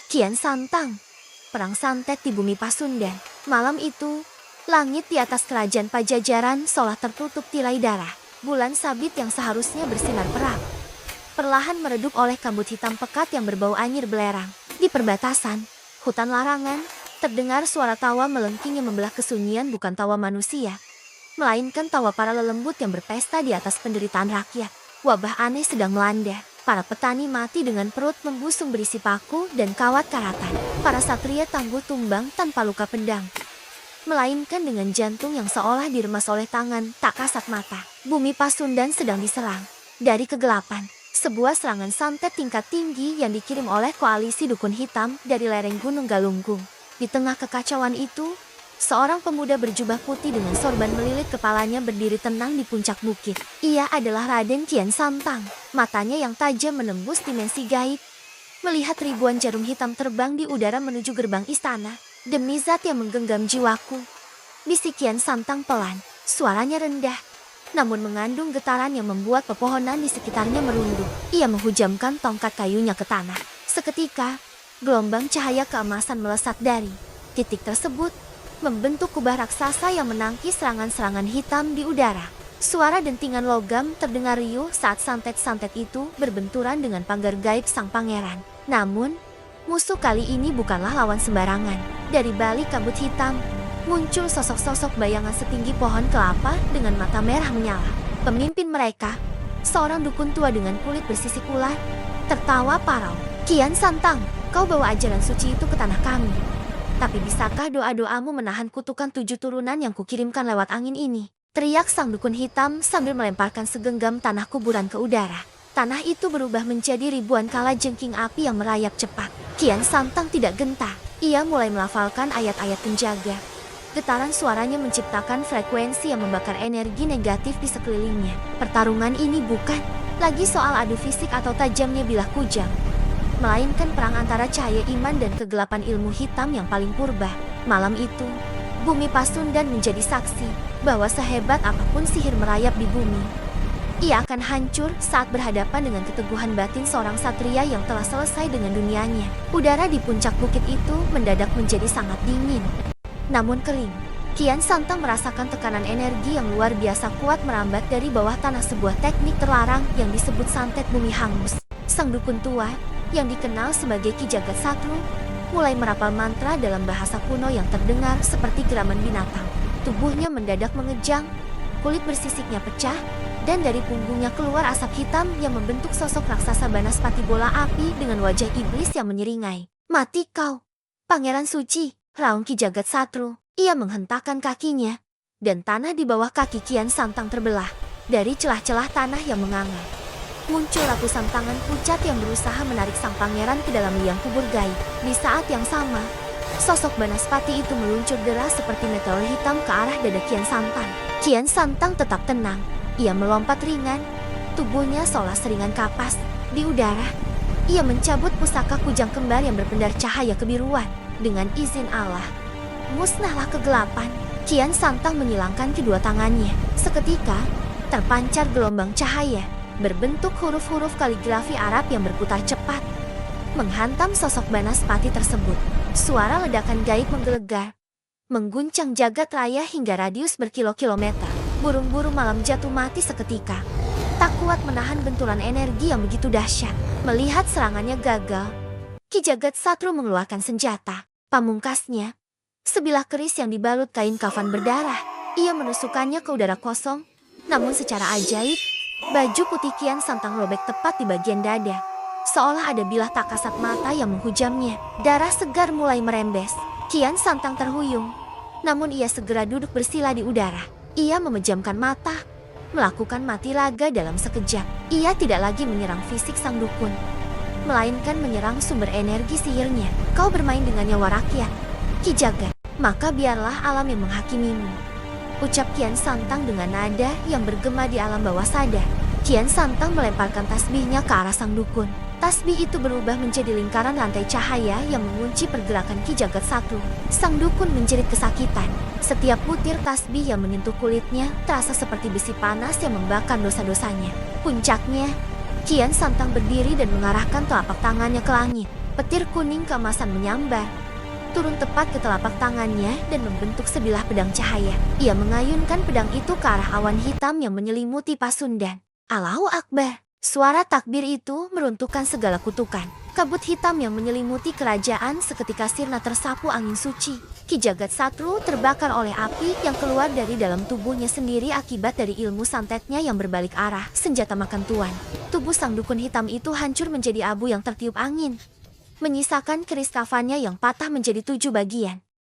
Kian Santang. Perang santet di bumi Pasundan. Malam itu, langit di atas kerajaan Pajajaran seolah tertutup tirai darah. Bulan sabit yang seharusnya bersinar perang perlahan meredup oleh kabut hitam pekat yang berbau anyir belerang. Di perbatasan, hutan larangan, terdengar suara tawa melengking yang membelah kesunyian, bukan tawa manusia, melainkan tawa para lelembut yang berpesta di atas penderitaan rakyat. Wabah aneh sedang melanda. Para petani mati dengan perut membusung berisi paku dan kawat karatan. Para satria tangguh tumbang tanpa luka pedang, melainkan dengan jantung yang seolah diremas oleh tangan tak kasat mata. Bumi Pasundan sedang diserang. Dari kegelapan, sebuah serangan santet tingkat tinggi yang dikirim oleh koalisi dukun hitam dari lereng Gunung Galunggung. Di tengah kekacauan itu, seorang pemuda berjubah putih dengan sorban melilit kepalanya berdiri tenang di puncak bukit. Ia adalah Raden Kian Santang. Matanya yang tajam menembus dimensi gaib, melihat ribuan jarum hitam terbang di udara menuju gerbang istana. Demi zat yang menggenggam jiwaku, bisik Kian Santang pelan. Suaranya rendah, namun mengandung getaran yang membuat pepohonan di sekitarnya merunduk. Ia menghujamkan tongkat kayunya ke tanah. Seketika, gelombang cahaya keemasan melesat dari titik tersebut, membentuk kubah raksasa yang menangkis serangan-serangan hitam di udara. Suara dentingan logam terdengar riuh saat santet-santet itu berbenturan dengan pagar gaib sang pangeran. Namun, musuh kali ini bukanlah lawan sembarangan. Dari balik kabut hitam, muncul sosok-sosok bayangan setinggi pohon kelapa dengan mata merah menyala. Pemimpin mereka, seorang dukun tua dengan kulit bersisik ular, tertawa parau. "Kian Santang, kau bawa ajaran suci itu ke tanah kami. Tapi bisakah doa-doamu menahan kutukan 7 turunan yang kukirimkan lewat angin ini?" Teriak sang dukun hitam sambil melemparkan segenggam tanah kuburan ke udara. Tanah itu berubah menjadi ribuan kala jengking api yang merayap cepat. Kian Santang tidak gentar. Ia mulai melafalkan ayat-ayat penjaga. Getaran suaranya menciptakan frekuensi yang membakar energi negatif di sekelilingnya. Pertarungan ini bukan lagi soal adu fisik atau tajamnya bilah kujang, melainkan perang antara cahaya iman dan kegelapan ilmu hitam yang paling purba. Malam itu, bumi Pasundan menjadi saksi bahwa sehebat apapun sihir merayap di bumi, ia akan hancur saat berhadapan dengan keteguhan batin seorang satria yang telah selesai dengan dunianya. Udara di puncak bukit itu mendadak menjadi sangat dingin, namun kering. Kian Santang merasakan tekanan energi yang luar biasa kuat merambat dari bawah tanah, sebuah teknik terlarang yang disebut santet bumi hangus. Sang dukun tua, yang dikenal sebagai Ki Jagat Satru, mulai merapal mantra dalam bahasa kuno yang terdengar seperti geraman binatang. Tubuhnya mendadak mengejang, kulit bersisiknya pecah, dan dari punggungnya keluar asap hitam yang membentuk sosok raksasa Banaspati bola api dengan wajah iblis yang menyeringai. "Mati kau, Pangeran Suci!" raung Ki Jagat Satru. Ia menghentakkan kakinya, dan tanah di bawah kaki Kian Santang terbelah. Dari celah-celah tanah yang menganga, muncul ratusan tangan pucat yang berusaha menarik sang pangeran ke dalam liang kubur gaib. Di saat yang sama, sosok Banaspati itu meluncur deras seperti meteor hitam ke arah dada Kian Santang. Kian Santang tetap tenang. Ia melompat ringan, tubuhnya seolah seringan kapas. Di udara, ia mencabut pusaka kujang kembar yang berpendar cahaya kebiruan. Dengan izin Allah, musnahlah kegelapan. Kian Santang menyilangkan kedua tangannya. Seketika, terpancar gelombang cahaya berbentuk huruf-huruf kaligrafi Arab yang berputar cepat, menghantam sosok Banaspati tersebut. Suara ledakan gaib menggelegar, mengguncang jagat raya hingga radius berkilo-kilometer. Burung-burung malam jatuh mati seketika, tak kuat menahan benturan energi yang begitu dahsyat. Melihat serangannya gagal, Ki Jagat Satru mengeluarkan senjata. Pamungkasnya, sebilah keris yang dibalut kain kafan berdarah. Ia menusukkannya ke udara kosong, namun secara ajaib, baju putih Kian Santang robek tepat di bagian dada. Seolah ada bilah tak kasat mata yang menghujamnya. Darah segar mulai merembes. Kian Santang terhuyung, namun ia segera duduk bersila di udara. Ia memejamkan mata, melakukan mati raga dalam sekejap. Ia tidak lagi menyerang fisik sang dukun, melainkan menyerang sumber energi sihirnya. "Kau bermain dengan nyawa rakyat, Ki Jagat, maka biarlah alam yang menghakimimu," ucap Kian Santang dengan nada yang bergema di alam bawah sadar. Kian Santang melemparkan tasbihnya ke arah sang dukun. Tasbih itu berubah menjadi lingkaran lantai cahaya yang mengunci pergerakan Ki Jagat Satru. Sang dukun menjerit kesakitan. Setiap butir tasbih yang menyentuh kulitnya terasa seperti besi panas yang membakar dosa-dosanya. Puncaknya, Kian Santang berdiri dan mengarahkan telapak tangannya ke langit. Petir kuning keemasan menyambar, turun tepat ke telapak tangannya dan membentuk sebilah pedang cahaya. Ia mengayunkan pedang itu ke arah awan hitam yang menyelimuti Pasundan. Allahu Akbar! Suara takbir itu meruntuhkan segala kutukan. Kabut hitam yang menyelimuti kerajaan seketika sirna tersapu angin suci. Ki Jagat Satru terbakar oleh api yang keluar dari dalam tubuhnya sendiri akibat dari ilmu santetnya yang berbalik arah, senjata makan tuan. Tubuh sang dukun hitam itu hancur menjadi abu yang tertiup angin, menyisakan keris kafannya yang patah menjadi 7 bagian.